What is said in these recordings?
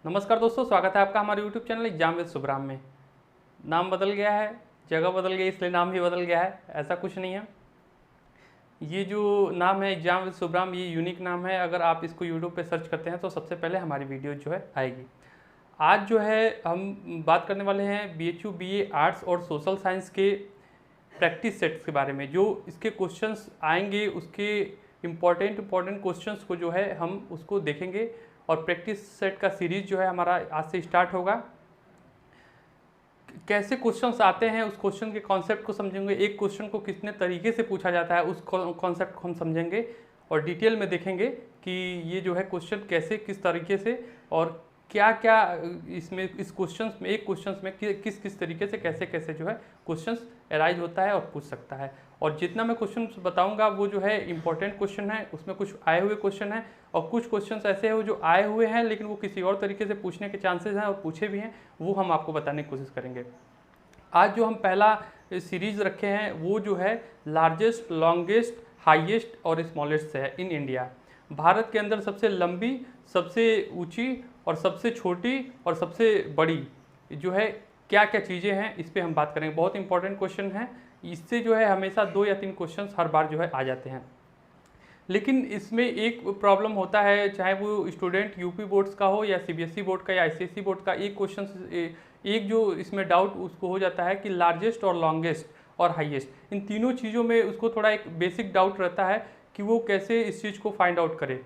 नमस्कार दोस्तों, स्वागत है आपका हमारे YouTube चैनल एग्जाम विद सुब्राम में। नाम बदल गया है, जगह बदल गई, इसलिए नाम भी बदल गया है, ऐसा कुछ नहीं है। ये जो नाम है एग्जाम विद सुब्राम, ये यूनिक नाम है। अगर आप इसको YouTube पे सर्च करते हैं तो सबसे पहले हमारी वीडियो जो है आएगी। आज जो है हम बात करने वाले हैं BHU BA आर्ट्स और सोशल साइंस के प्रैक्टिस सेट्स के बारे में। जो इसके क्वेश्चंस आएंगे उसके इम्पॉर्टेंट क्वेश्चंस को जो है हम उसको देखेंगे और प्रैक्टिस सेट का सीरीज जो है हमारा आज से स्टार्ट होगा। कैसे क्वेश्चंस आते हैं उस क्वेश्चन के कॉन्सेप्ट को समझेंगे, एक क्वेश्चन को कितने तरीके से पूछा जाता है उस कॉन्सेप्ट को हम समझेंगे और डिटेल में देखेंगे कि ये जो है क्वेश्चन कैसे, किस तरीके से और क्या क्या इसमें इस क्वेश्चंस में, एक क्वेश्चंस में किस किस तरीके से कैसे कैसे जो है क्वेश्चंस अराइज होता है और पूछ सकता है। और जितना मैं क्वेश्चन बताऊंगा वो जो है इंपॉर्टेंट क्वेश्चन है, उसमें कुछ आए हुए क्वेश्चन हैं और कुछ क्वेश्चंस ऐसे हैं जो आए हुए हैं लेकिन वो किसी और तरीके से पूछने के चांसेस हैं और पूछे भी हैं, वो हम आपको बताने की कोशिश करेंगे। आज जो हम पहला सीरीज रखे हैं वो जो है लार्जेस्ट, लॉन्गेस्ट, हाईएस्ट और स्मॉलेस्ट से है इन इंडिया। भारत के अंदर सबसे लंबी, सबसे ऊंची और सबसे छोटी और सबसे बड़ी जो है क्या क्या चीज़ें हैं, इस पर हम बात करेंगे। बहुत इंपॉर्टेंट क्वेश्चन है, इससे जो है हमेशा 2 या 3 क्वेश्चंस हर बार जो है आ जाते हैं। लेकिन इसमें एक प्रॉब्लम होता है, चाहे वो स्टूडेंट यूपी बोर्ड्स का हो या CBSE बोर्ड का या ICSE बोर्ड का, एक क्वेश्चन एक जो इसमें डाउट उसको हो जाता है कि लार्जेस्ट और लॉन्गेस्ट और हाईएस्ट, इन तीनों चीज़ों में उसको थोड़ा एक बेसिक डाउट रहता है कि वो कैसे इस चीज़ को फाइंड आउट करे।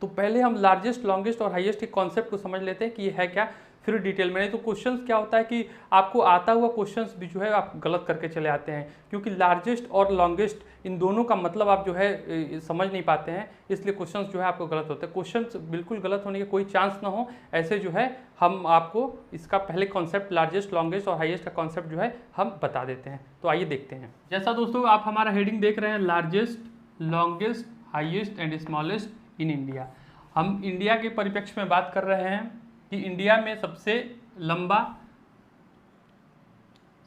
तो पहले हम लार्जेस्ट, लॉन्गेस्ट और हाईएस्ट के कॉन्सेप्ट को समझ लेते हैं कि ये है क्या, फिर डिटेल में। नहीं तो क्वेश्चंस क्या होता है कि आपको आता हुआ क्वेश्चंस भी जो है आप गलत करके चले आते हैं, क्योंकि लार्जेस्ट और लॉन्गेस्ट इन दोनों का मतलब आप जो है समझ नहीं पाते हैं, इसलिए क्वेश्चंस जो है आपको गलत होते हैं। क्वेश्चंस बिल्कुल गलत होने के कोई चांस ना हो, ऐसे जो है हम आपको इसका पहले कॉन्सेप्ट लार्जेस्ट, लॉन्गेस्ट और हाईएस्ट का कॉन्सेप्ट जो है हम बता देते हैं। तो आइए देखते हैं। जैसा दोस्तों आप हमारा हेडिंग देख रहे हैं, largest, longest, highest and smallest in India. हम इंडिया के परिप्रेक्ष्य में बात कर रहे हैं कि इंडिया में सबसे लंबा,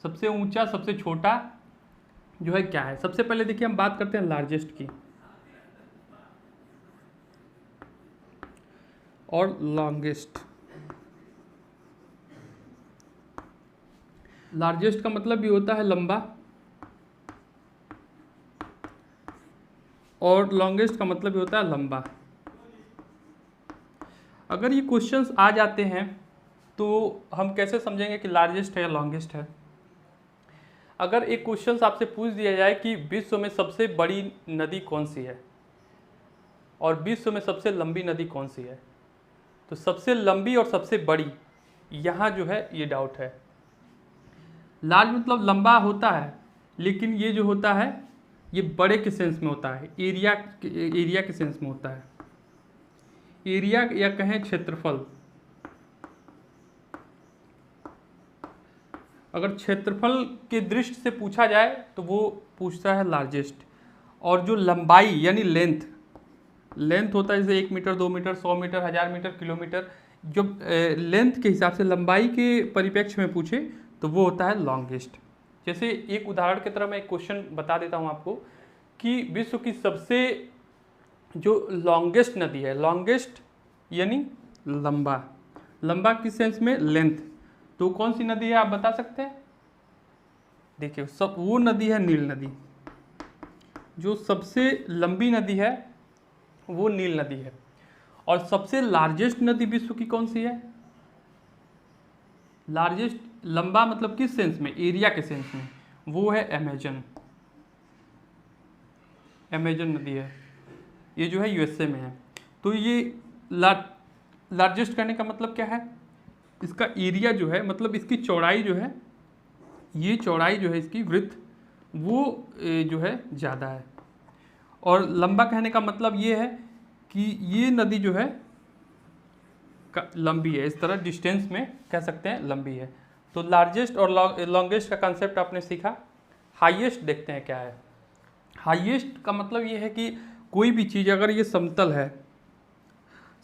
सबसे ऊंचा, सबसे छोटा जो है क्या है। सबसे पहले देखिए हम बात करते हैं लार्जेस्ट की और लॉन्गेस्ट। लार्जेस्ट का मतलब भी होता है लंबा और लॉन्गेस्ट का मतलब भी होता है लंबा। अगर ये क्वेश्चंस आ जाते हैं तो हम कैसे समझेंगे कि लार्जेस्ट है या लॉन्गेस्ट है। अगर एक क्वेश्चंस आपसे पूछ दिया जाए कि विश्व में सबसे बड़ी नदी कौन सी है और विश्व में सबसे लंबी नदी कौन सी है, तो सबसे लंबी और सबसे बड़ी, यहाँ जो है ये डाउट है। लार्ज मतलब लंबा होता है, लेकिन ये जो होता है ये बड़े के सेंस में होता है, एरिया के सेंस में होता है। एरिया या कहें क्षेत्रफल, अगर क्षेत्रफल के दृष्टि से पूछा जाए तो वो पूछता है लार्जेस्ट। और जो लंबाई यानी लेंथ होता है, जैसे 1 metre, 2 metre, 100 metre, 1000 metre, kilometre, जो लेंथ के हिसाब से लंबाई के परिप्रेक्ष्य में पूछे तो वो होता है लॉन्गेस्ट। जैसे एक उदाहरण की तरह मैं एक क्वेश्चन बता देता हूँ आपको कि विश्व की सबसे जो लॉन्गेस्ट नदी है, लॉन्गेस्ट यानी लंबा, लंबा किस सेंस में, लेंथ, तो कौन सी नदी है आप बता सकते हैं। देखिए सब वो नदी है नील नदी। जो सबसे लंबी नदी है वो नील नदी है। और सबसे लार्जेस्ट नदी विश्व की कौन सी है। लार्जेस्ट, लंबा मतलब किस सेंस में, एरिया के सेंस में, वो है अमेजन। अमेजन नदी है, ये जो है USA में है। तो ये लार्जेस्ट कहने का मतलब क्या है, इसका एरिया जो है, मतलब इसकी चौड़ाई जो है, ये चौड़ाई जो है इसकी विड्थ वो जो है ज़्यादा है। और लंबा कहने का मतलब ये है कि ये नदी जो है लंबी है, इस तरह डिस्टेंस में कह सकते हैं लंबी है। तो लार्जेस्ट और लॉन्गेस्ट का कंसेप्ट आपने सीखा। हाईएस्ट देखते हैं क्या है। हाईएस्ट का मतलब ये है कि कोई भी चीज़, अगर ये समतल है,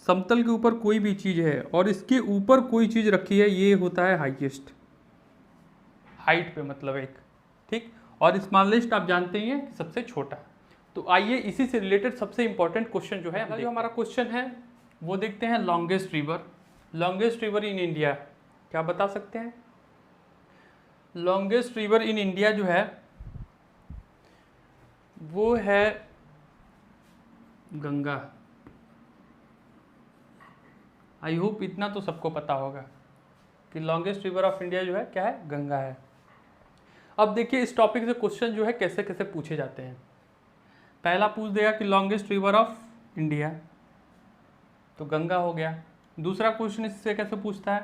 समतल के ऊपर कोई भी चीज़ है और इसके ऊपर कोई चीज़ रखी है, ये होता है हाईएस्ट, हाइट पे मतलब एक, ठीक। और स्मॉलेस्ट आप जानते ही हैं कि सबसे छोटा। तो आइए इसी से रिलेटेड सबसे इंपॉर्टेंट क्वेश्चन जो है, जो हमारा क्वेश्चन है वो देखते हैं। Longest river, longest river in India, क्या बता सकते हैं? लॉन्गेस्ट रिवर इन इंडिया जो है वो है गंगा। आई होप इतना तो सबको पता होगा कि लॉन्गेस्ट रिवर ऑफ इंडिया जो है क्या है, गंगा है। अब देखिए इस टॉपिक से क्वेश्चन जो है कैसे कैसे पूछे जाते हैं। पहला पूछ देगा कि लॉन्गेस्ट रिवर ऑफ इंडिया, तो गंगा हो गया। दूसरा क्वेश्चन इससे कैसे पूछता है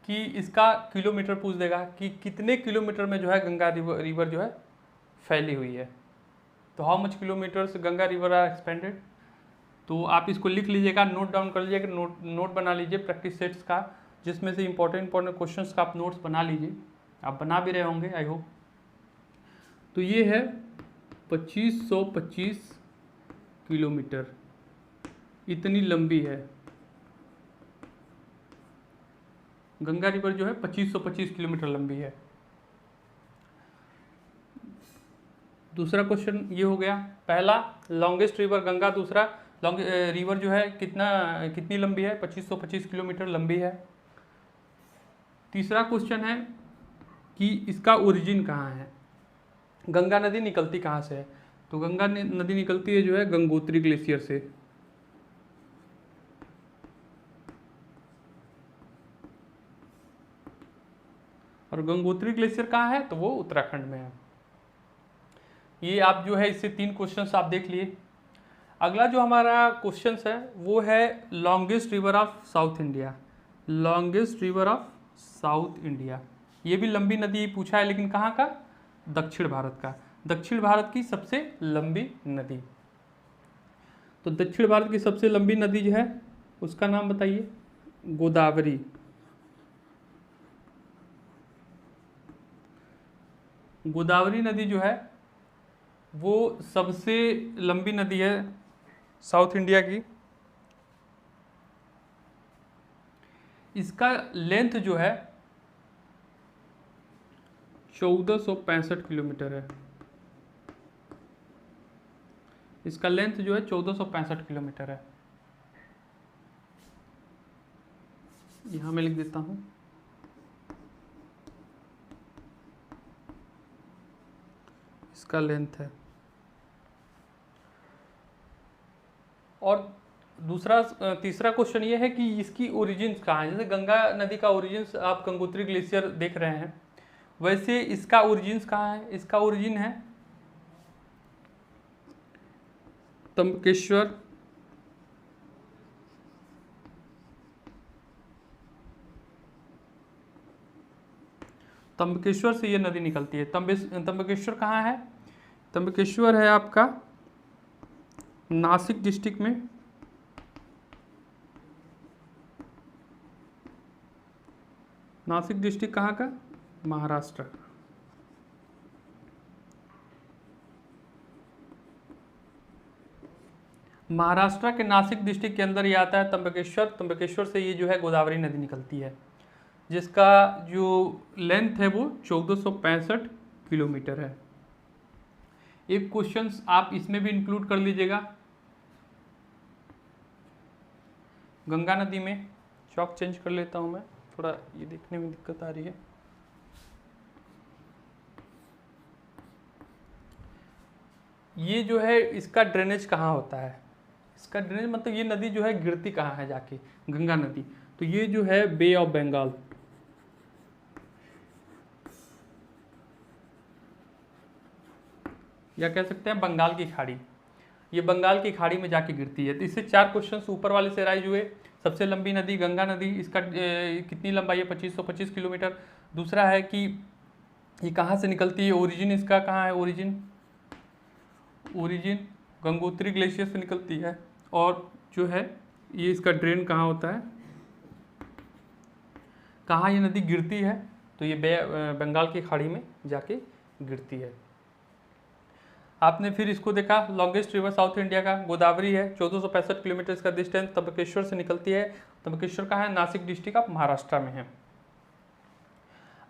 कि इसका किलोमीटर पूछ देगा कि कितने किलोमीटर में जो है गंगा रिवर जो है फैली हुई है। तो how much kilometres Ganga river are expanded. तो आप इसको लिख लीजिएगा, नोट डाउन कर लीजिएगा, नोट बना लीजिए प्रैक्टिस सेट्स का, जिसमें से इंपॉर्टेंट क्वेश्चंस का आप नोट्स बना लीजिए। आप बना भी रहे होंगे आई होप। तो ये है 2525 किलोमीटर, इतनी लंबी है गंगा रिवर जो है 2525 किलोमीटर लंबी है। दूसरा क्वेश्चन ये हो गया, पहला लॉन्गेस्ट रिवर गंगा, दूसरा रिवर जो है कितनी लंबी है, 2525 किलोमीटर लंबी है। तीसरा क्वेश्चन है कि इसका ओरिजिन कहाँ है, गंगा नदी निकलती कहाँ से है। तो गंगा नदी निकलती है जो है गंगोत्री ग्लेशियर से। और गंगोत्री ग्लेशियर कहाँ है, तो वो उत्तराखंड में है। ये आप जो है इससे 3 क्वेश्चंस आप देख लिए। अगला जो हमारा क्वेश्चंस है वो है longest river of south India. Longest river of south India, ये भी लंबी नदी पूछा है, लेकिन कहाँ का, दक्षिण भारत का। दक्षिण भारत की सबसे लंबी नदी। तो दक्षिण भारत की सबसे लंबी नदी जो है उसका नाम बताइए, गोदावरी। गोदावरी नदी जो है वो सबसे लंबी नदी है साउथ इंडिया की। इसका लेंथ जो है 1465 किलोमीटर है। इसका लेंथ जो है 1465 किलोमीटर है। यहां मैं लिख देता हूं, इसका लेंथ है। और तीसरा क्वेश्चन ये है कि इसकी ओरिजिन कहाँ है। जैसे गंगा नदी का ओरिजिन आप गंगोत्री ग्लेशियर देख रहे हैं, वैसे इसका ओरिजिन कहाँ है। इसका ओरिजिन है त्र्यंबकेश्वर, त्र्यंबकेश्वर से ये नदी निकलती है। त्र्यंबकेश्वर कहाँ है, त्र्यंबकेश्वर है आपका नासिक डिस्ट्रिक्ट में। नासिक डिस्ट्रिक्ट कहाँ का, महाराष्ट्र। महाराष्ट्र के नासिक डिस्ट्रिक्ट के अंदर ये आता है त्र्यंबकेश्वर। त्र्यंबकेश्वर से ये जो है गोदावरी नदी निकलती है, जिसका जो लेंथ है वो 1465 किलोमीटर है। एक क्वेश्चन आप इसमें भी इंक्लूड कर लीजिएगा, गंगा नदी में। चौक चेंज कर लेता हूं मैं, थोड़ा ये देखने में दिक्कत आ रही है। ये जो है इसका ड्रेनेज कहाँ होता है, इसका ड्रेनेज मतलब ये नदी जो है गिरती कहाँ है जाके, गंगा नदी। तो ये जो है बे ऑफ बंगाल, या कह सकते हैं बंगाल की खाड़ी। ये बंगाल की खाड़ी में जाके गिरती है। तो इससे 4 क्वेश्चंस ऊपर वाले से राइज हुए। सबसे लंबी नदी गंगा नदी, इसका कितनी लंबाई है, 2525 किलोमीटर। दूसरा है कि ये कहाँ से निकलती है, ओरिजिन इसका कहाँ है, ओरिजिन गंगोत्री ग्लेशियर से निकलती है। और जो है ये इसका ड्रेन कहाँ होता है, कहाँ ये नदी गिरती है, तो ये बंगाल की खाड़ी में जाके गिरती है। आपने फिर इसको देखा, लॉन्गेस्ट रिवर साउथ इंडिया का गोदावरी है, 1465 किलोमीटर इसका डिस्टेंस, त्र्यंबकेश्वर से निकलती है। त्र्यंबकेश्वर कहाँ है, नासिक डिस्ट्रिक्ट ऑफ महाराष्ट्र में है।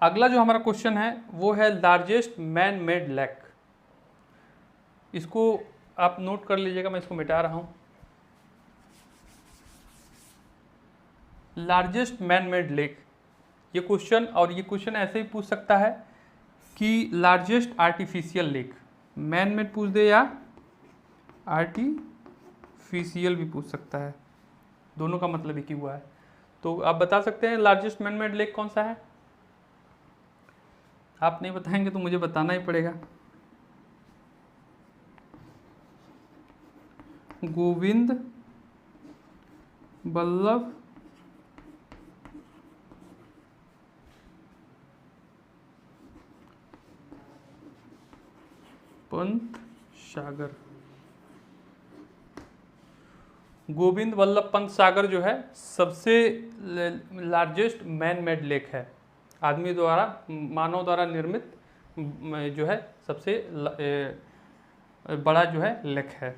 अगला जो हमारा क्वेश्चन है वो है लार्जेस्ट मैन मेड लेक। इसको आप नोट कर लीजिएगा, मैं इसको मिटा रहा हूँ। लार्जेस्ट मैन मेड लेक, ये क्वेश्चन, और ये क्वेश्चन ऐसे ही पूछ सकता है कि largest artificial lake, man made पूछ दे या आर्टिफिशियल भी पूछ सकता है, दोनों का मतलब एक ही हुआ है। तो आप बता सकते हैं लार्जेस्ट मैन मेड लेक कौन सा है? आप नहीं बताएंगे तो मुझे बताना ही पड़ेगा। गोविंद बल्लभ पंत सागर। गोविंद वल्लभ पंत सागर जो है सबसे लार्जेस्ट मैन मेड लेक है, आदमी द्वारा, मानव द्वारा निर्मित जो है सबसे बड़ा जो है लेक है।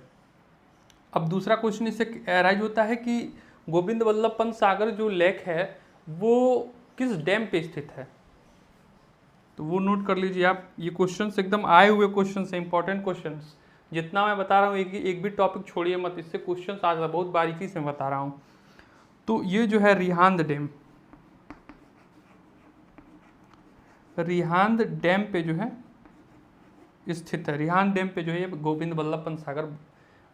अब दूसरा क्वेश्चन इससे अराइज होता है कि गोविंद वल्लभ पंत सागर जो लेक है वो किस डैम पे स्थित है? तो वो नोट कर लीजिए आप, ये क्वेश्चंस एकदम आए हुए क्वेश्चंस हैं, इंपॉर्टेंट क्वेश्चंस। जितना मैं बता रहा हूँ एक भी टॉपिक छोड़िए मत, इससे क्वेश्चंस आ जाता है, बहुत बारीकी से बता रहा हूँ। तो ये जो है रिहांद डैम, रिहांद डैम पे जो है स्थित है, रिहांद डैम पे जो है ये गोविंद वल्लभ पंत सागर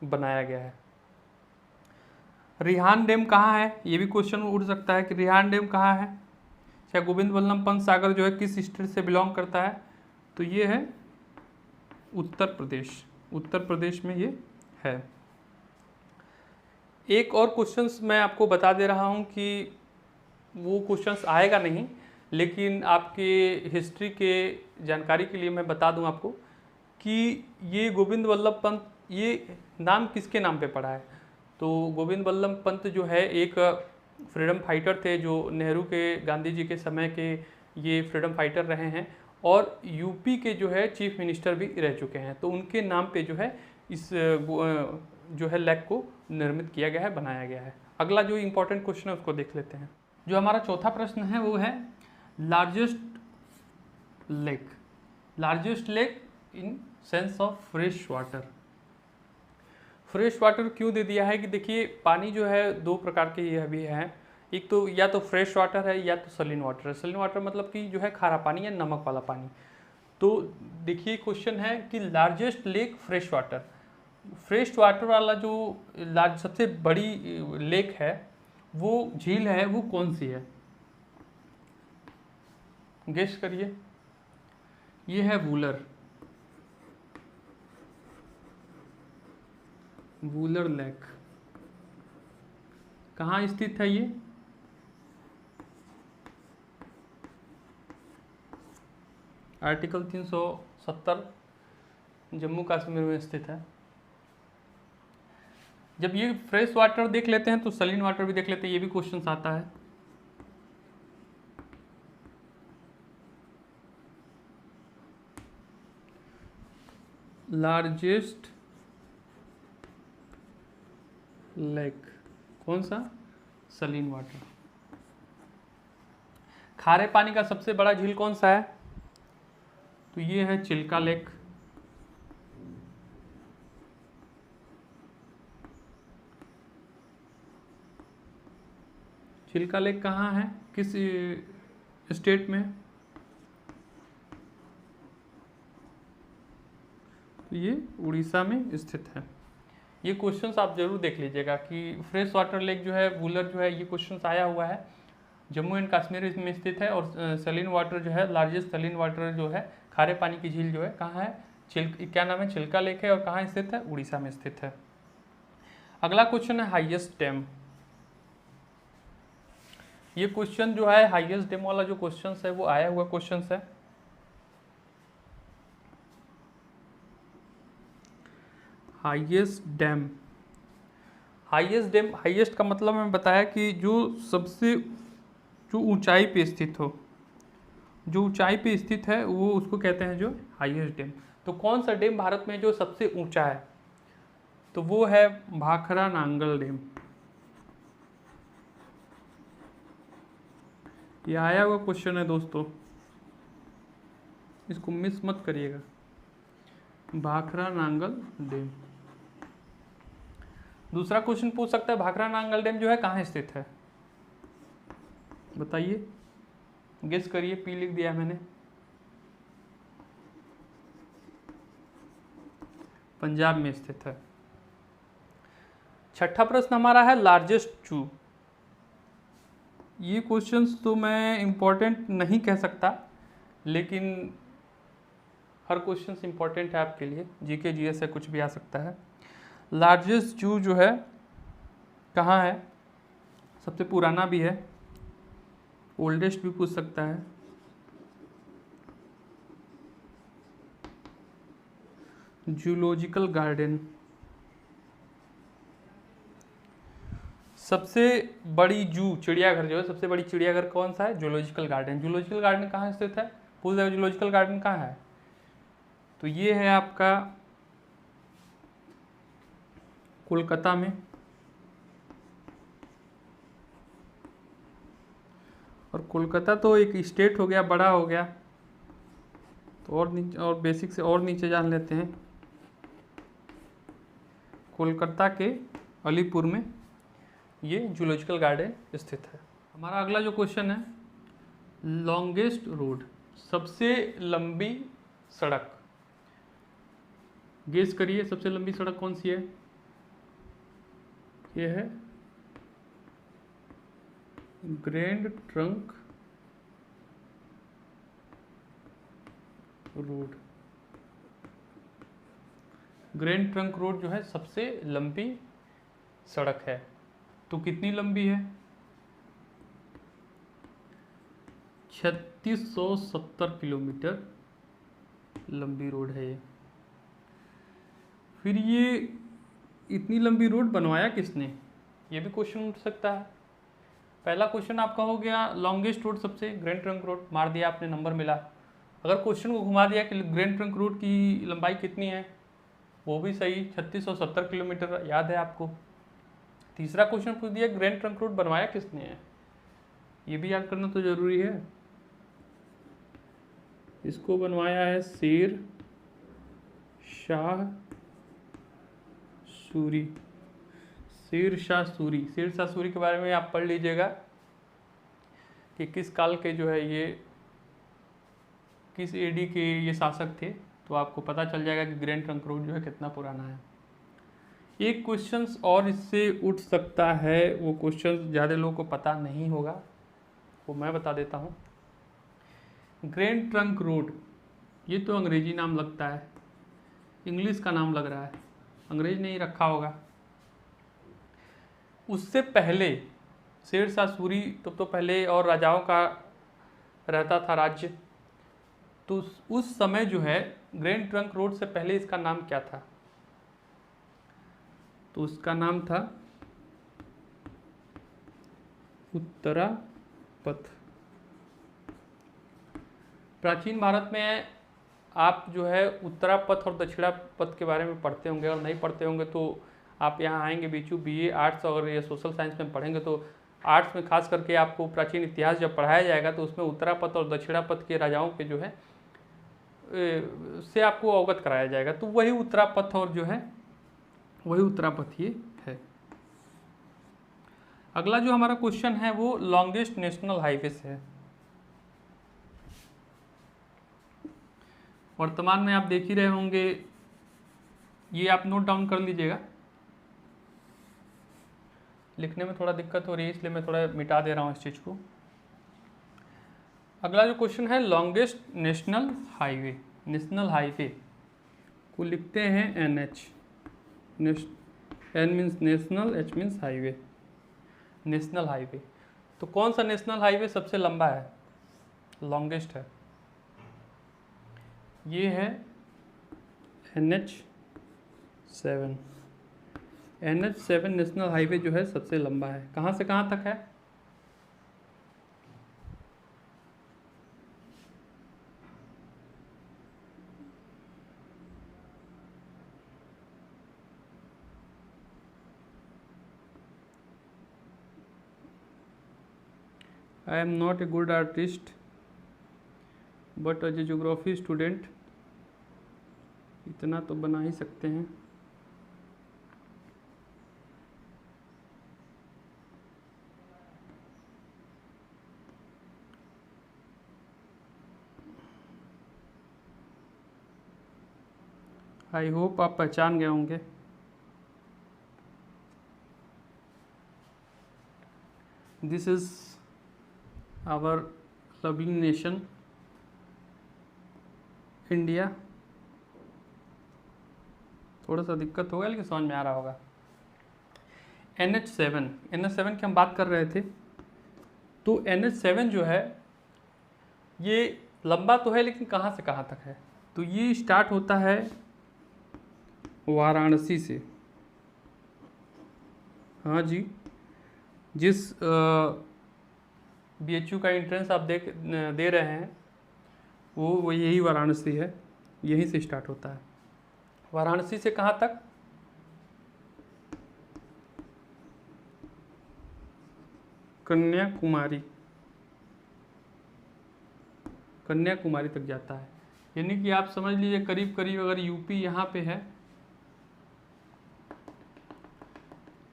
बनाया गया है। रिहांद डैम कहाँ है, ये भी क्वेश्चन उठ सकता है कि रिहांद डैम कहाँ है, चाहे गोविंद वल्लभ पंत सागर जो है किस स्टेट से बिलोंग करता है? तो ये है उत्तर प्रदेश, उत्तर प्रदेश में ये है। एक और क्वेश्चंस मैं आपको बता दे रहा हूँ कि वो क्वेश्चंस आएगा नहीं, लेकिन आपके हिस्ट्री के जानकारी के लिए मैं बता दूं आपको कि ये गोविंद वल्लभ पंत, ये नाम किसके नाम पे पड़ा है? तो गोविंद वल्लभ पंत जो है एक फ्रीडम फाइटर थे, जो नेहरू के, गांधी जी के समय के ये फ्रीडम फाइटर रहे हैं और यूपी के जो है चीफ मिनिस्टर भी रह चुके हैं। तो उनके नाम पे जो है इस जो है लेक को निर्मित किया गया है, बनाया गया है। अगला जो इम्पोर्टेंट क्वेश्चन है उसको देख लेते हैं। जो हमारा चौथा प्रश्न है वो है largest lake, largest lake in sense of fresh water. Fresh water क्यों दे दिया है कि देखिए पानी जो है दो प्रकार के ये भी हैं, एक तो या तो फ्रेश वाटर है या तो सलीन वाटर है। सलीन वाटर मतलब कि जो है खारा पानी या नमक वाला पानी। तो देखिए क्वेश्चन है कि largest lake fresh water, fresh water वाला जो सबसे बड़ी लेक है, वो झील है, वो कौन सी है? गेस करिए। ये है वूलर, वूलर लेक। कहाँ स्थित है ये? आर्टिकल 370 जम्मू कश्मीर में स्थित है। जब ये फ्रेश वाटर देख लेते हैं तो सलीन वाटर भी देख लेते हैं, ये भी क्वेश्चन आता है। लार्जेस्ट लेक कौन सा? सलीन वाटर। खारे पानी का सबसे बड़ा झील कौन सा है? तो ये है चिल्का लेक। चिल्का लेक कहाँ है, किस स्टेट में? तो ये उड़ीसा में स्थित है। ये क्वेश्चंस आप जरूर देख लीजिएगा कि फ्रेश वाटर लेक जो है, वूलर जो है, ये क्वेश्चंस आया हुआ है, जम्मू एंड कश्मीर में स्थित है। और सलीन वाटर जो है, लार्जेस्ट सलीन वाटर जो है, खारे पानी की झील जो है, कहाँ है? क्या नाम है? चिल्का लेक है। और कहाँ स्थित है? उड़ीसा में स्थित है। अगला क्वेश्चन है हाईएस्ट डैम। ये क्वेश्चन जो है हाईएस्ट डैम वाला जो क्वेश्चन है वो आया हुआ क्वेश्चन है। Highest dam, highest dam, highest का मतलब मैं बताया कि जो सबसे जो ऊंचाई पे स्थित हो, जो ऊंचाई पे स्थित है वो उसको कहते हैं जो हाईएस्ट डैम। तो कौन सा डैम भारत में जो सबसे ऊंचा है? तो वो है भाखरा नांगल डैम। ये आया हुआ क्वेश्चन है दोस्तों, इसको मिस मत करिएगा। भाखरा नांगल डैम। दूसरा क्वेश्चन पूछ सकता है भाखरा नांगल डैम जो है कहाँ स्थित है? बताइए, गेस करिए। पी लिख दिया मैंने। पंजाब में स्थित है। छठा प्रश्न हमारा है लार्जेस्ट जू। ये क्वेश्चंस तो मैं इम्पोर्टेंट नहीं कह सकता, लेकिन हर क्वेश्चंस इम्पोर्टेंट है आपके लिए। जीके जीएस से कुछ भी आ सकता है। लार्जेस्ट जू जो है कहाँ है, सबसे पुराना भी है, ओल्डेस्ट भी पूछ सकता है। Zoological garden. सबसे बड़ी जू, चिड़ियाघर जो है, सबसे बड़ी चिड़ियाघर कौन सा है? Zoological garden. जूलॉजिकल गार्डन कहाँ स्थित है? पूछ रहे जूलॉजिकल गार्डन कहाँ है, तो ये है आपका कोलकाता में। और कोलकाता तो एक स्टेट हो गया, बड़ा हो गया, तो और नीचे, और बेसिक से और नीचे जान लेते हैं। कोलकाता के अलीपुर में ये जूलॉजिकल गार्डन स्थित है। हमारा अगला जो क्वेश्चन है, लॉन्गेस्ट रोड, सबसे लंबी सड़क। गेस करिए सबसे लंबी सड़क कौन सी है? ये है grand trunk road. Grand trunk road जो है सबसे लंबी सड़क है। तो कितनी लंबी है? 3670 किलोमीटर लंबी रोड है ये। फिर ये इतनी लंबी रोड बनवाया किसने, ये भी क्वेश्चन उठ सकता है। पहला क्वेश्चन आपका हो गया लॉन्गेस्ट रोड, सबसे ग्रैंड ट्रंक रोड, मार दिया आपने, नंबर मिला। अगर क्वेश्चन को घुमा दिया कि ग्रैंड ट्रंक रोड की लंबाई कितनी है, वो भी सही, 3670 किलोमीटर याद है आपको। तीसरा क्वेश्चन पूछ दिया ग्रैंड ट्रंक रोड बनवाया किसने है, ये भी याद करना तो जरूरी है। इसको बनवाया है शेर शाह सूरी। शेर शाह सूरी, शेर शाह सूरी के बारे में आप पढ़ लीजिएगा कि किस काल के जो है ये, किस एडी के ये शासक थे, तो आपको पता चल जाएगा कि ग्रैंड ट्रंक रोड जो है कितना पुराना है। एक क्वेश्चन और इससे उठ सकता है, वो क्वेश्चन ज़्यादा लोगों को पता नहीं होगा, वो मैं बता देता हूँ। ग्रैंड ट्रंक रोड, ये तो अंग्रेजी नाम लगता है, इंग्लिश का नाम लग रहा है, अंग्रेज ने ही रखा होगा। उससे पहले शेर शाह सूरी तो पहले और राजाओं का रहता था राज्य, तो उस समय जो है ग्रैंड ट्रंक रोड से पहले इसका नाम क्या था? तो उसका नाम था उत्तरा पथ। प्राचीन भारत में आप जो है उत्तरा पथ और दक्षिणा पथ के बारे में पढ़ते होंगे, और नहीं पढ़ते होंगे तो आप यहाँ आएंगे बीचू बीए आर्ट्स और या सोशल साइंस में पढ़ेंगे, तो आर्ट्स में खास करके आपको प्राचीन इतिहास जब पढ़ाया जाएगा तो उसमें उत्तरा पथ और दक्षिणा पथ के राजाओं के जो है से आपको अवगत कराया जाएगा। तो वही उत्तरा पथ और जो है वही उत्तरा पथ ये है। अगला जो हमारा क्वेश्चन है वो लॉन्गेस्ट नेशनल हाईवे से है। वर्तमान में आप देख ही रहे होंगे, ये आप नोट डाउन कर लीजिएगा, लिखने में थोड़ा दिक्कत हो रही है इसलिए मैं थोड़ा मिटा दे रहा हूँ इस चीज़ को। अगला जो क्वेश्चन है longest national highway. National highway को लिखते हैं NH, N means national, H means highway, national highway. तो कौन सा नेशनल हाईवे सबसे लंबा है, लॉन्गेस्ट है? ये है NH7। NH7 नेशनल हाईवे जो है सबसे लंबा है। कहाँ से कहाँ तक है? I am not a good artist, but as a geography student इतना तो बना ही सकते हैं। आई होप आप पहचान गए होंगे। This is our loving nation India. थोड़ा सा दिक्कत होगा लेकिन समझ में आ रहा होगा। NH7 की हम बात कर रहे थे। तो NH7 जो है ये लंबा तो है लेकिन कहाँ से कहाँ तक है? तो ये स्टार्ट होता है वाराणसी से। हाँ जी, जिस BHU का एंट्रेंस आप दे रहे हैं वो यही वाराणसी है, यहीं से स्टार्ट होता है। वाराणसी से कहाँ तक? कन्याकुमारी तक जाता है। यानी कि आप समझ लीजिए करीब करीब अगर यूपी यहाँ पे है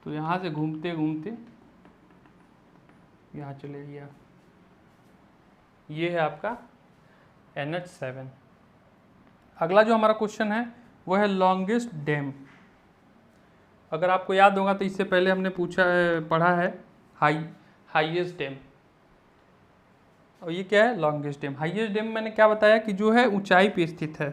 तो यहाँ से घूमते घूमते यहाँ चले गया। ये है आपका NH7। अगला जो हमारा क्वेश्चन है वो है लॉन्गेस्ट डैम। अगर आपको याद होगा तो इससे पहले हमने पढ़ा है हाईएस्ट डैम। और ये क्या है? Longest dam. हाईएस्ट डैम मैंने क्या बताया कि जो है ऊंचाई पे स्थित है।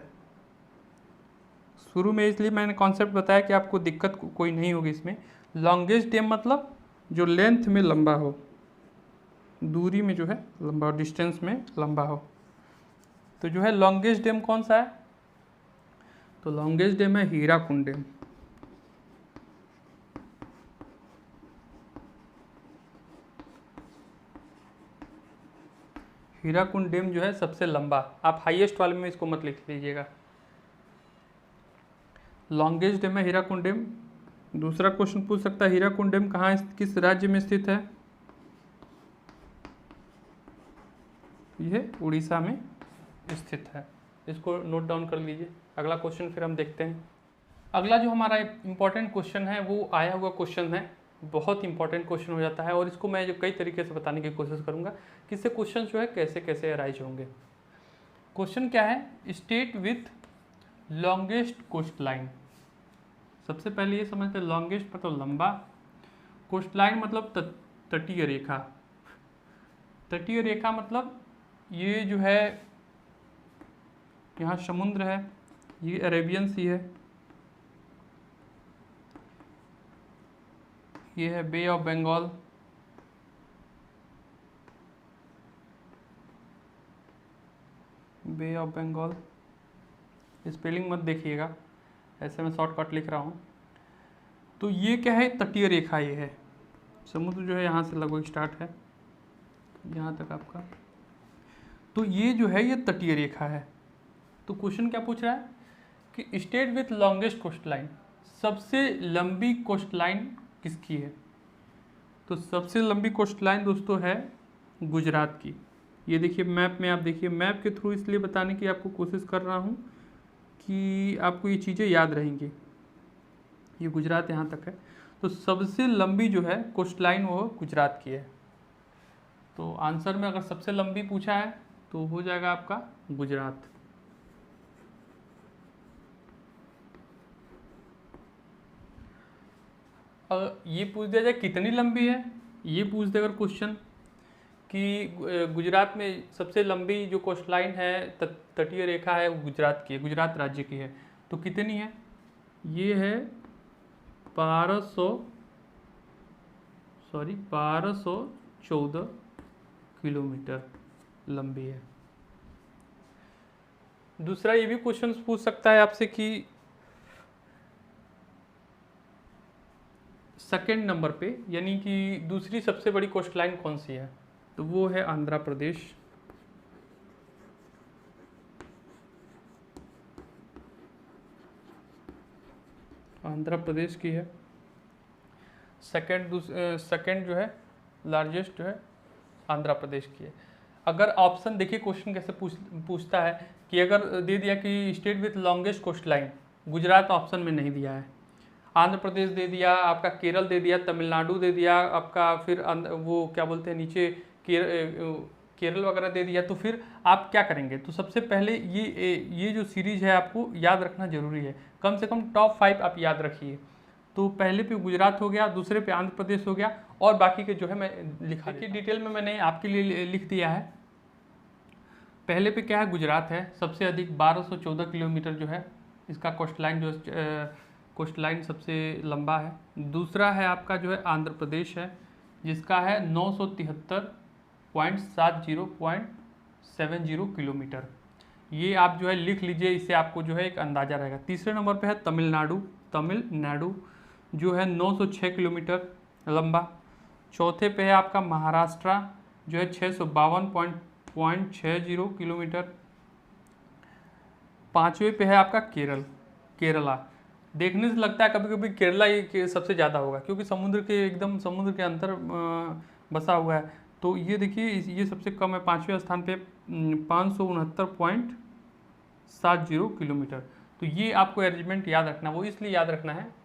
शुरू में इसलिए मैंने कॉन्सेप्ट बताया कि आपको दिक्कत कोई नहीं होगी इसमें। लॉन्गेस्ट डैम मतलब जो लेंथ में लंबा हो, दूरी में जो है लंबा हो, डिस्टेंस में लंबा हो। तो जो है लॉन्गेस्ट डैम कौन सा है? तो लॉन्गेस्ट डैम है हीराकुंड डैम। हीराकुंड डैम जो है सबसे लंबा। आप हाईएस्ट वाले में इसको मत लिख लीजिएगा। लॉन्गेस्ट डैम है हीराकुंड डैम। दूसरा क्वेश्चन पूछ सकता है हीराकुंड डैम कहाँ, किस राज्य में स्थित है? यह उड़ीसा में स्थित है। इसको नोट डाउन कर लीजिए। अगला क्वेश्चन फिर हम देखते हैं। अगला जो हमारा इम्पोर्टेंट क्वेश्चन है वो आया हुआ क्वेश्चन है, बहुत इंपॉर्टेंट क्वेश्चन हो जाता है। और इसको मैं जो कई तरीके से बताने की कोशिश करूंगा कि इससे क्वेश्चन जो है कैसे कैसे अराइज होंगे। क्वेश्चन क्या है? State with longest coastline. सबसे पहले ये समझते हैं लॉन्गेस्ट मतलब लंबा, कोस्ट लाइन मतलब तटीय रेखा। तटीय रेखा मतलब ये जो है यहाँ समुद्र है, ये अरेबियन सी है, ये है bay of Bengal, bay of Bengal. Spelling मत देखिएगा, ऐसे मैं शॉर्टकट लिख रहा हूँ। तो ये क्या है? तटीय रेखा ये है। समुद्र जो है यहाँ से लगभग स्टार्ट है यहाँ तक आपका। तो ये जो है ये तटीय रेखा है। तो क्वेश्चन क्या पूछ रहा है कि state with longest coastline, सबसे लंबी कोस्ट लाइन किसकी है? तो सबसे लंबी कोस्ट लाइन दोस्तों है गुजरात की। ये देखिए मैप में, आप देखिए मैप के थ्रू इसलिए बताने की आपको कोशिश कर रहा हूँ कि आपको ये चीज़ें याद रहेंगी। ये गुजरात यहाँ तक है। तो सबसे लंबी जो है कोस्ट लाइन वो गुजरात की है। तो आंसर में अगर सबसे लंबी पूछा है तो हो जाएगा आपका गुजरात। अगर ये पूछ दिया जाए कितनी लंबी है, ये पूछ दे अगर क्वेश्चन कि गुजरात में सबसे लंबी जो कोस्ट लाइन है, तटीय रेखा है, वो गुजरात की है, गुजरात राज्य की है। तो कितनी है? ये है 1214 किलोमीटर लंबी है। दूसरा ये भी क्वेश्चन पूछ सकता है आपसे कि सेकेंड नंबर पे यानी कि दूसरी सबसे बड़ी कोस्ट लाइन कौन सी है? तो वो है आंध्र प्रदेश। आंध्र प्रदेश की है। सेकंड जो है लार्जेस्ट जो है आंध्र प्रदेश की है। अगर ऑप्शन देखिए क्वेश्चन कैसे पूछता है कि अगर दे दिया कि state with longest coastline, Gujarat option में नहीं दिया है, आंध्र प्रदेश दे दिया, आपका केरल दे दिया, तमिलनाडु दे दिया आपका, फिर वो क्या बोलते हैं नीचे केरल वगैरह दे दिया, तो फिर आप क्या करेंगे? तो सबसे पहले ये जो सीरीज है आपको याद रखना जरूरी है, कम से कम टॉप 5 आप याद रखिए। तो पहले पे गुजरात हो गया, दूसरे पे आंध्र प्रदेश हो गया, और बाकी के जो है मैं लिखा देखिए डिटेल में मैंने आपके लिए लिख दिया है। पहले पे क्या है, गुजरात है, सबसे अधिक 1214 किलोमीटर जो है इसका कोस्ट लाइन, जो कोस्ट लाइन सबसे लंबा है। दूसरा है आपका जो है आंध्र प्रदेश है, जिसका है 973.70 किलोमीटर। ये आप जो है लिख लीजिए, इससे आपको जो है एक अंदाज़ा रहेगा। तीसरे नंबर पे है तमिलनाडु जो है 906 किलोमीटर लंबा। चौथे पे है आपका महाराष्ट्र जो है 652.60 किलोमीटर। पाँचवें पे है आपका केरला। देखने से लगता है कभी कभी केरला ये सबसे ज़्यादा होगा, क्योंकि समुद्र के अंदर बसा हुआ है। तो ये देखिए ये सबसे कम है, 5वें स्थान पे 569.70 किलोमीटर। तो ये आपको अरेंजमेंट याद रखना, वो इसलिए याद रखना है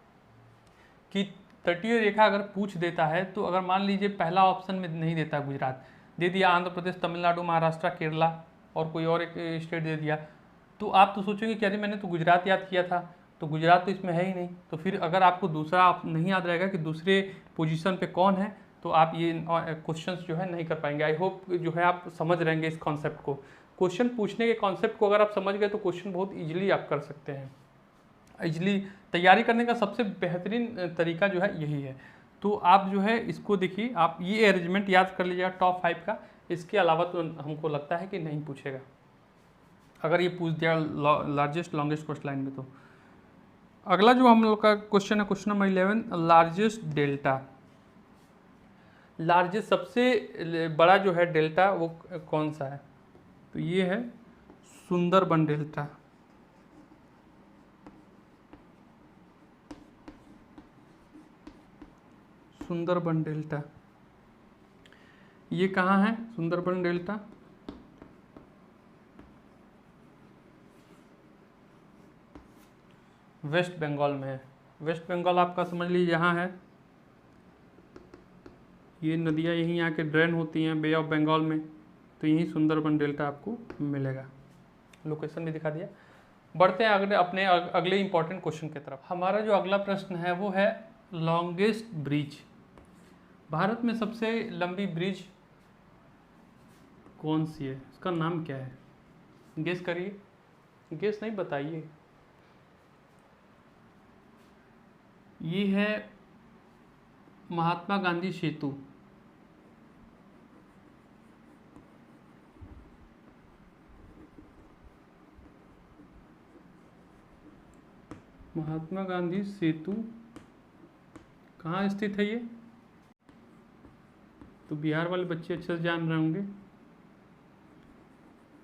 कि तटीय रेखा अगर पूछ देता है, तो अगर मान लीजिए पहला ऑप्शन में नहीं देता, गुजरात दे दिया, आंध्र प्रदेश, तमिलनाडु, महाराष्ट्र, केरला और कोई और एक स्टेट दे दिया, तो आप तो सोचेंगे कि अरे मैंने तो गुजरात याद किया था, तो गुजरात तो इसमें है ही नहीं। तो फिर अगर आपको दूसरा आप नहीं याद रहेगा कि दूसरे पोजीशन पे कौन है, तो आप ये क्वेश्चंस जो है नहीं कर पाएंगे। आई होप जो है आप समझ रहेंगे इस कॉन्सेप्ट को। क्वेश्चन पूछने के कॉन्सेप्ट को अगर आप समझ गए तो क्वेश्चन बहुत ईजिली आप कर सकते हैं। इजली तैयारी करने का सबसे बेहतरीन तरीका जो है यही है। तो आप जो है इसको देखिए, आप ये अरेंजमेंट याद कर लीजिएगा टॉप 5 का। इसके अलावा तो हमको लगता है कि नहीं पूछेगा, अगर ये पूछ दिया लार्जेस्ट लॉन्गेस्ट कोस्ट लाइन में। तो अगला जो हम लोग का क्वेश्चन है, question number 11, largest delta. Largest सबसे बड़ा जो है डेल्टा वो कौन सा है? तो ये है सुंदरबन डेल्टा। सुंदरबन डेल्टा ये कहाँ है? सुंदरबन डेल्टा वेस्ट बंगाल में है। वेस्ट बंगाल आपका समझ लीजिए यहाँ है, ये नदियाँ यहीं आके ड्रेन होती हैं बे ऑफ बंगाल में, तो यहीं सुंदरबन डेल्टा आपको मिलेगा। लोकेशन भी दिखा दिया। बढ़ते हैं अगले इंपॉर्टेंट क्वेश्चन की तरफ। हमारा जो अगला प्रश्न है वो है लॉन्गेस्ट ब्रिज। भारत में सबसे लंबी ब्रिज कौन सी है? इसका नाम क्या है? गेस करिए, गेस नहीं बताइए। ये है महात्मा गांधी सेतु। महात्मा गांधी सेतु कहाँ स्थित है ये? तो बिहार वाले बच्चे अच्छे से जान रहे होंगे,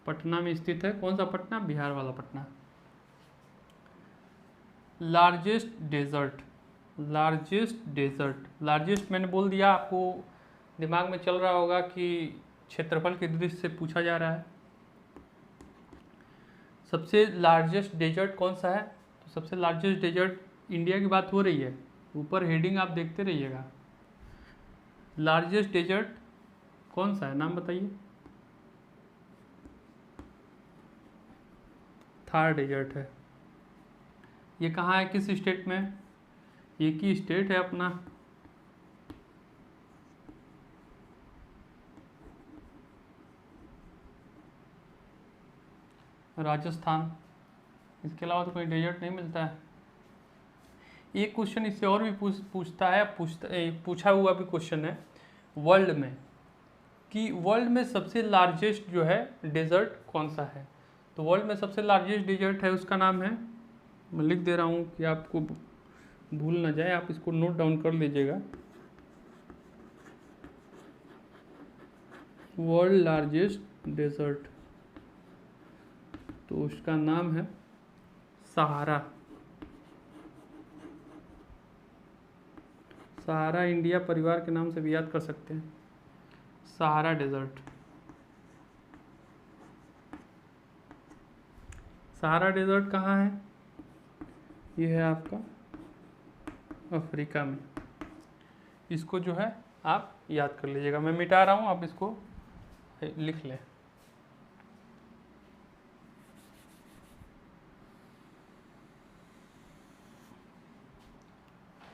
पटना में स्थित है। कौन सा पटना? बिहार वाला पटना। लार्जेस्ट डेजर्ट, लार्जेस्ट मैंने बोल दिया, आपको दिमाग में चल रहा होगा कि क्षेत्रफल के दृष्टि से पूछा जा रहा है। सबसे लार्जेस्ट डेजर्ट कौन सा है? तो सबसे लार्जेस्ट डेजर्ट इंडिया की बात हो रही है, ऊपर हेडिंग आप देखते रहिएगा। लार्जेस्ट डेजर्ट कौन सा है, नाम बताइए। थार डेजर्ट है। ये कहाँ है, किस स्टेट में? एक ही स्टेट है अपना, राजस्थान। इसके अलावा तो कोई डेजर्ट नहीं मिलता है। एक क्वेश्चन इससे और भी पूछा हुआ भी क्वेश्चन है वर्ल्ड में, कि वर्ल्ड में सबसे लार्जेस्ट जो है डेजर्ट कौन सा है? तो वर्ल्ड में सबसे लार्जेस्ट डेजर्ट है, उसका नाम है, मैं लिख दे रहा हूँ कि आपको भूल ना जाए, आप इसको नोट डाउन कर लीजिएगा। वर्ल्ड लार्जेस्ट डेजर्ट, तो उसका नाम है सहारा। सहारा इंडिया परिवार के नाम से भी याद कर सकते हैं, सहारा डेजर्ट। सहारा डेजर्ट कहाँ है? ये है आपका अफ्रीका में। इसको जो है आप याद कर लीजिएगा, मैं मिटा रहा हूँ, आप इसको लिख लें।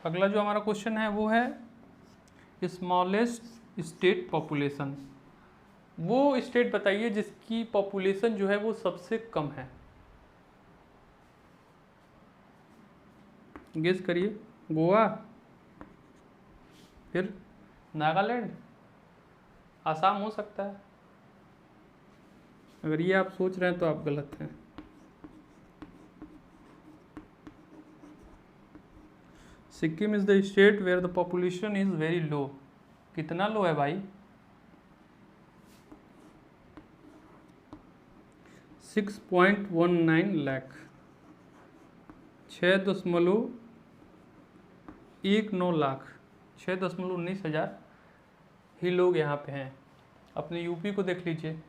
अगला जो हमारा क्वेश्चन है वो है स्मॉलेस्ट स्टेट पॉपुलेशन। वो स्टेट बताइए जिसकी पॉपुलेशन जो है वो सबसे कम है। गेस करिए। गोवा, फिर नागालैंड, आसाम हो सकता है। अगर ये आप सोच रहे हैं तो आप गलत हैं। Sikkim is the state where the population is very low. कितना लो है भाई? 6.19 लाख, 6.19 लाख, 6.19 हज़ार ही लोग यहाँ पे हैं। अपने यूपी को देख लीजिए,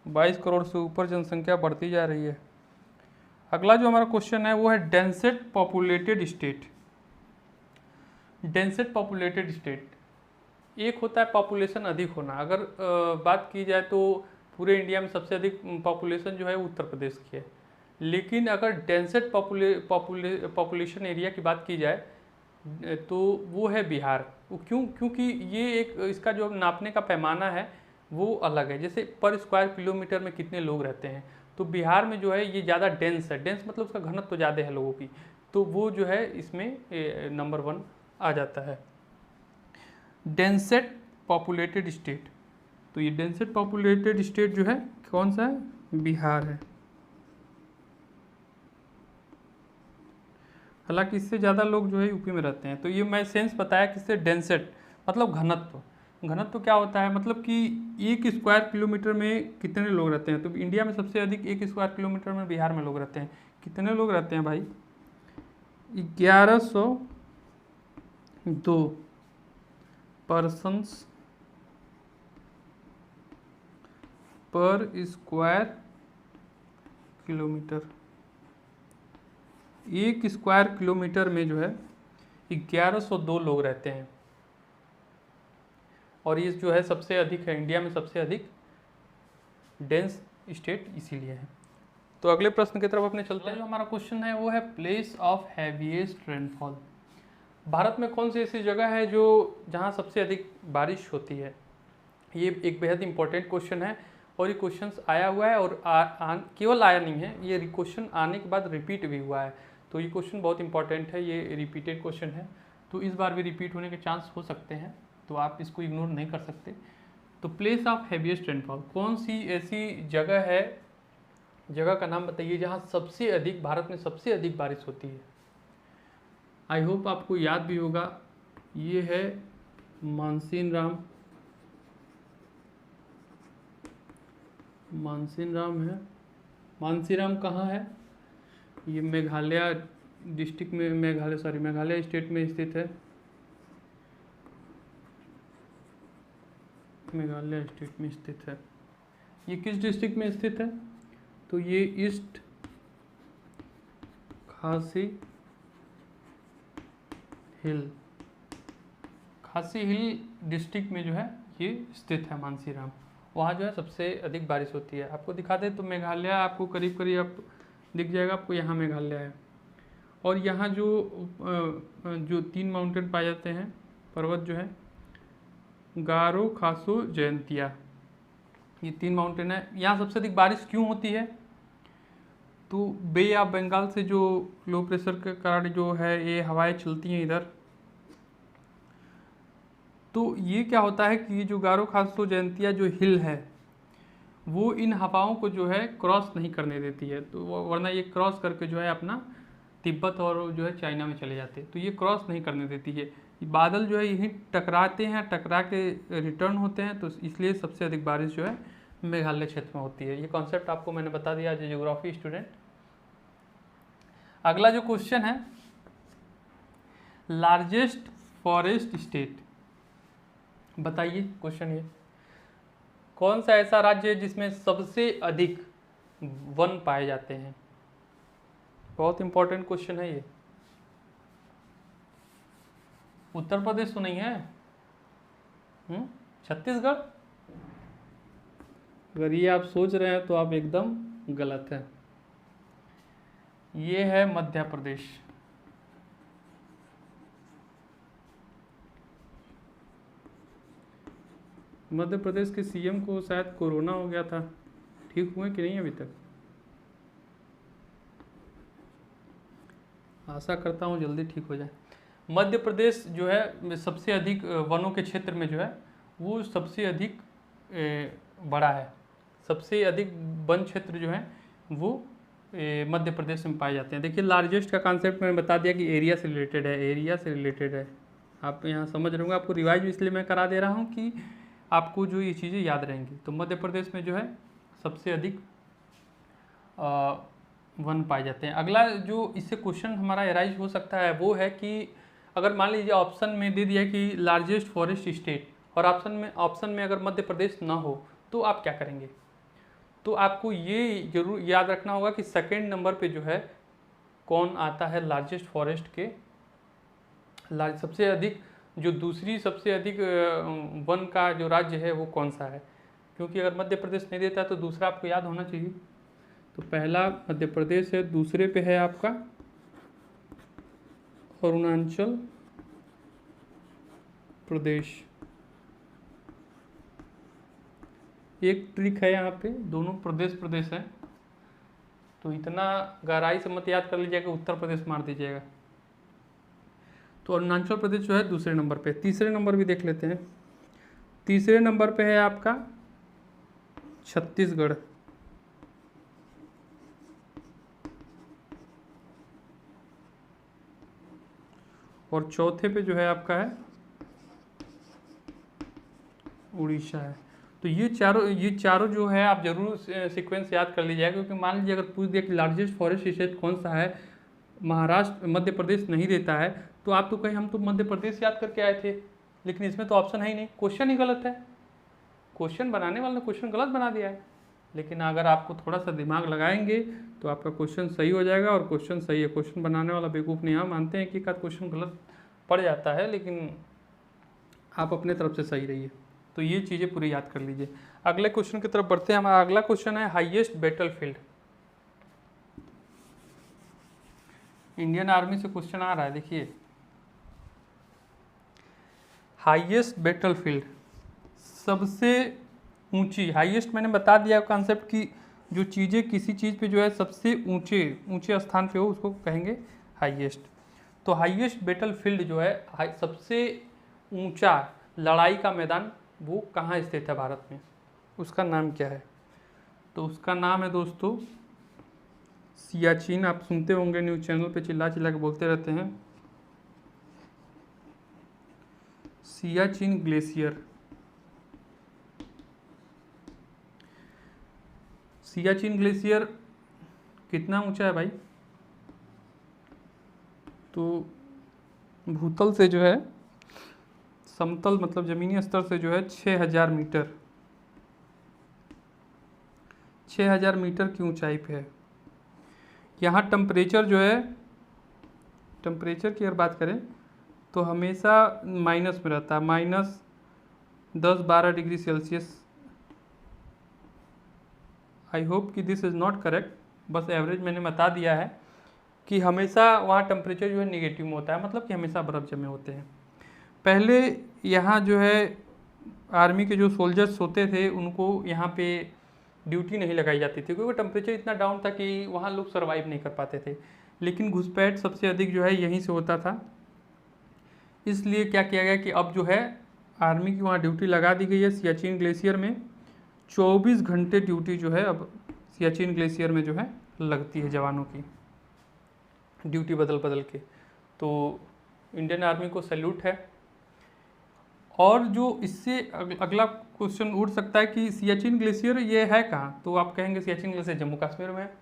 22 करोड़ से ऊपर जनसंख्या बढ़ती जा रही है। अगला जो हमारा क्वेश्चन है वो है densest populated state. Densest populated state, एक होता है पॉपुलेशन अधिक होना। अगर बात की जाए तो पूरे इंडिया में सबसे अधिक पॉपुलेशन जो है उत्तर प्रदेश की है, लेकिन अगर डेंसेस्ट पॉपुलेशन एरिया की बात की जाए तो वो है बिहार। वो क्योंकि ये एक इसका जो नापने का पैमाना है वो अलग है। जैसे पर स्क्वायर किलोमीटर में कितने लोग रहते हैं, तो बिहार में जो है ये ज़्यादा डेंस है। डेंस मतलब उसका घनत्व तो ज़्यादा है लोगों की, तो वो जो है इसमें नंबर 1 आ जाता है। डेंसेस्ट पॉपुलेटेड स्टेट, तो ये डेंसेस्ट पॉपुलेटेड स्टेट जो है कौन सा है? बिहार है। हालांकि इससे ज़्यादा लोग जो है यूपी में रहते हैं। तो ये मैं सेंस बताया किससे? डेंसेस्ट मतलब घनत्व। घनत्व क्या होता है? मतलब कि 1 स्क्वायर किलोमीटर में कितने लोग रहते हैं। तो इंडिया में सबसे अधिक 1 स्क्वायर किलोमीटर में बिहार में लोग रहते हैं। कितने लोग रहते हैं भाई? 1102 पर्सन्स पर स्क्वायर किलोमीटर। 1 स्क्वायर किलोमीटर में जो है 1102 लोग रहते हैं, और ये जो है सबसे अधिक है, इंडिया में सबसे अधिक डेंस स्टेट इसीलिए है। तो अगले प्रश्न की तरफ अपने चलते हैं। जो हमारा क्वेश्चन है वो है place of heaviest rainfall. Bharat में कौन सी ऐसी जगह है जो जहाँ सबसे अधिक बारिश होती है? ये एक बेहद इंपॉर्टेंट क्वेश्चन है, और ये क्वेश्चन आया हुआ है, और केवल आया नहीं है, ये क्वेश्चन आने के बाद रिपीट भी हुआ है। तो ये क्वेश्चन बहुत इंपॉर्टेंट है, ये रिपीटेड क्वेश्चन है, तो इस बार भी रिपीट होने के चांस हो सकते हैं, तो आप इसको इग्नोर नहीं कर सकते। तो प्लेस ऑफ हैवीएस्ट रेनफॉल, कौन सी ऐसी जगह है, जगह का नाम बताइए जहाँ सबसे अधिक, भारत में सबसे अधिक बारिश होती है। आई होप आपको याद भी होगा, ये है मानसीन राम है। मानसीराम कहाँ है? ये मेघालय डिस्ट्रिक्ट में, मेघालय स्टेट में स्थित है। मेघालय स्टेट में स्थित है। ये किस डिस्ट्रिक्ट में स्थित है? तो ये ईस्ट खासी हिल डिस्ट्रिक्ट में जो है ये स्थित है मानसीराम। वहाँ जो है सबसे अधिक बारिश होती है। आपको दिखा दें तो मेघालय आपको करीब करीब आप दिख जाएगा, आपको यहाँ मेघालय है। और यहाँ जो 3 माउंटेन पाए जाते हैं, पर्वत जो है गारो, खासो, जयंतिया, ये 3 माउंटेन है। यहाँ सबसे अधिक बारिश क्यों होती है? तो बे ऑफ बंगाल से जो लो प्रेशर के कारण जो है ये हवाएं चलती हैं इधर, तो ये क्या होता है कि जो गारो, खासो, जयंतिया जो हिल है वो इन हवाओं को जो है क्रॉस नहीं करने देती है। तो वरना ये क्रॉस करके जो है अपना तिब्बत और जो है चाइना में चले जाते हैं, तो ये क्रॉस नहीं करने देती है। बादल जो है यहीं टकराते हैं, टकरा के रिटर्न होते हैं, तो इसलिए सबसे अधिक बारिश जो है मेघालय क्षेत्र में होती है। ये कॉन्सेप्ट आपको मैंने बता दिया एज ए ज्योग्राफी स्टूडेंट। अगला जो क्वेश्चन है, लार्जेस्ट फॉरेस्ट स्टेट, बताइए क्वेश्चन ये, कौन सा ऐसा राज्य है जिसमें सबसे अधिक वन पाए जाते हैं? बहुत इंपॉर्टेंट क्वेश्चन है ये। उत्तर प्रदेश तो नहीं है, छत्तीसगढ़, अगर ये आप सोच रहे हैं तो आप एकदम गलत हैं। ये है मध्य प्रदेश। मध्य प्रदेश के सीएम को शायद कोरोना हो गया था, ठीक हुए कि नहीं अभी तक? आशा करता हूँ जल्दी ठीक हो जाए। मध्य प्रदेश जो है सबसे अधिक वनों के क्षेत्र में जो है वो सबसे अधिक बड़ा है। सबसे अधिक वन क्षेत्र जो है वो मध्य प्रदेश में पाए जाते हैं। देखिए लार्जेस्ट का कॉन्सेप्ट मैंने बता दिया कि एरिया से रिलेटेड है, एरिया से रिलेटेड है। आप यहाँ समझ रहे होंगे, आपको रिवाइज इसलिए मैं करा दे रहा हूँ कि आपको जो ये चीज़ें याद रहेंगी। तो मध्य प्रदेश में जो है सबसे अधिक वन पाए जाते हैं। अगला जो इससे क्वेश्चन हमारा एराइज हो सकता है वो है कि अगर मान लीजिए ऑप्शन में दे दिया कि लार्जेस्ट फॉरेस्ट स्टेट और ऑप्शन में अगर मध्य प्रदेश ना हो तो आप क्या करेंगे? तो आपको ये जरूर याद रखना होगा कि सेकेंड नंबर पे जो है कौन आता है लार्जेस्ट फॉरेस्ट के, सबसे अधिक जो दूसरी सबसे अधिक वन का जो राज्य है वो कौन सा है। क्योंकि अगर मध्य प्रदेश नहीं देता तो दूसरा आपको याद होना चाहिए। तो पहला मध्य प्रदेश है, दूसरे पे है आपका अरुणाचल प्रदेश। एक ट्रिक है यहाँ पे, दोनों प्रदेश हैं तो इतना गहराई से मत याद कर लीजिएगा, उत्तर प्रदेश मार दीजिएगा। तो अरुणाचल प्रदेश जो है दूसरे नंबर पे। तीसरे नंबर भी देख लेते हैं। तीसरे नंबर पे है आपका छत्तीसगढ़। और चौथे पे जो है आपका है उड़ीसा है। तो ये चारों जो है आप जरूर सीक्वेंस याद कर लीजिएगा। क्योंकि मान लीजिए अगर पूछ दिया कि लार्जेस्ट फॉरेस्ट स्टेट कौन सा है, महाराष्ट्र मध्य प्रदेश नहीं देता है तो आप तो कहीं हम तो मध्य प्रदेश याद करके आए थे, लेकिन इसमें तो ऑप्शन है ही नहीं, क्वेश्चन ही गलत है। क्वेश्चन बनाने वाले ने क्वेश्चन गलत बना दिया है। लेकिन अगर आपको थोड़ा सा दिमाग लगाएंगे तो आपका क्वेश्चन सही हो जाएगा। और क्वेश्चन सही है, क्वेश्चन बनाने वाला बेवकूफ़ नहीं। हम मानते हैं कि एक क्वेश्चन गलत पड़ जाता है, लेकिन आप अपने तरफ से सही रहिए। तो ये चीज़ें पूरी याद कर लीजिए। अगले क्वेश्चन की तरफ बढ़ते हैं। हमारा अगला क्वेश्चन है हाईएस्ट बैटलफील्ड। इंडियन आर्मी से क्वेश्चन आ रहा है, देखिए हाईएस्ट बैटलफील्ड, सबसे ऊंची। हाईएस्ट मैंने बता दिया कॉन्सेप्ट की जो चीज़ें किसी चीज़ पे जो है सबसे ऊंचे स्थान पे हो उसको कहेंगे हाईएस्ट। तो हाईएस्ट बैटलफील्ड जो है सबसे ऊंचा लड़ाई का मैदान वो कहाँ स्थित है भारत में, उसका नाम क्या है? तो उसका नाम है दोस्तों सियाचिन। आप सुनते होंगे न्यूज़ चैनल पे चिल्ला चिल्ला के बोलते रहते हैं, सियाचिन ग्लेशियर। सियाचिन ग्लेशियर कितना ऊंचा है भाई? तो भूतल से जो है समतल मतलब ज़मीनी स्तर से जो है 6000 मीटर, 6000 मीटर की ऊंचाई पे है। यहाँ टेम्परेचर जो है, टेम्परेचर की अगर बात करें तो हमेशा माइनस में रहता है, -10-12 डिग्री सेल्सियस। आई होप कि दिस इज़ नॉट करेक्ट, बस एवरेज मैंने बता दिया है कि हमेशा वहाँ टेम्परेचर जो है निगेटिव में होता है, मतलब कि हमेशा बर्फ़ जमे होते हैं। पहले यहाँ जो है आर्मी के जो सोल्जर्स होते थे उनको यहाँ पे ड्यूटी नहीं लगाई जाती थी, क्योंकि टेम्परेचर इतना डाउन था कि वहाँ लोग सर्वाइव नहीं कर पाते थे। लेकिन घुसपैठ सबसे अधिक जो है यहीं से होता था, इसलिए क्या किया गया कि अब जो है आर्मी की वहाँ ड्यूटी लगा दी गई है सियाचिन ग्लेशियर में। 24 घंटे ड्यूटी जो है अब सियाचिन ग्लेशियर में जो है लगती है जवानों की, ड्यूटी बदल बदल के। तो इंडियन आर्मी को सैल्यूट है। और जो इससे अगला क्वेश्चन उठ सकता है कि सियाचिन ग्लेशियर ये है कहाँ, तो आप कहेंगे सियाचिन ग्लेशियर जम्मू कश्मीर में है।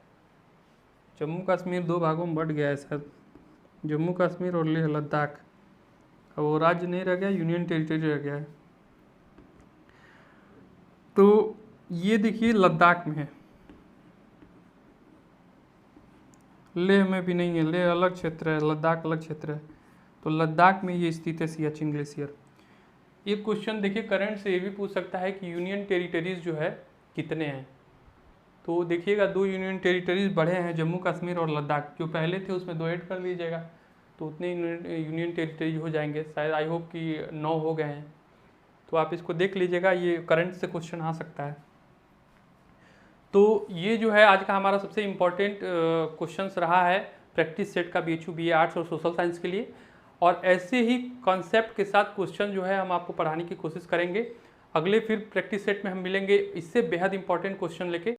जम्मू कश्मीर 2 भागों में बढ़ गया है सर, जम्मू कश्मीर और लेह लद्दाख। अब वो राज्य नहीं रह गया, यूनियन टेरिटरी रह गया है। तो ये देखिए लद्दाख में है, लेह में भी नहीं है, लेह अलग क्षेत्र है, लद्दाख अलग क्षेत्र है। तो लद्दाख में ये स्थित है सियाचिन ग्लेशियर। एक क्वेश्चन देखिए करंट से ये भी पूछ सकता है कि यूनियन टेरिटरीज जो है कितने हैं। तो देखिएगा 2 यूनियन टेरिटरीज बढ़े हैं, जम्मू कश्मीर और लद्दाख। जो पहले थे उसमें 2 ऐड कर लीजिएगा तो उतने यूनियन टेरिटरीज हो जाएंगे। शायद आई होप कि 9 हो गए हैं। तो आप इसको देख लीजिएगा, ये करंट से क्वेश्चन आ सकता है। तो ये जो है आज का हमारा सबसे इम्पोर्टेंट क्वेश्चंस रहा है प्रैक्टिस सेट का BHU BA आर्ट्स और सोशल साइंस के लिए। और ऐसे ही कॉन्सेप्ट के साथ क्वेश्चन जो है हम आपको पढ़ाने की कोशिश करेंगे। अगले फिर प्रैक्टिस सेट में हम मिलेंगे इससे बेहद इंपॉर्टेंट क्वेश्चन लेके।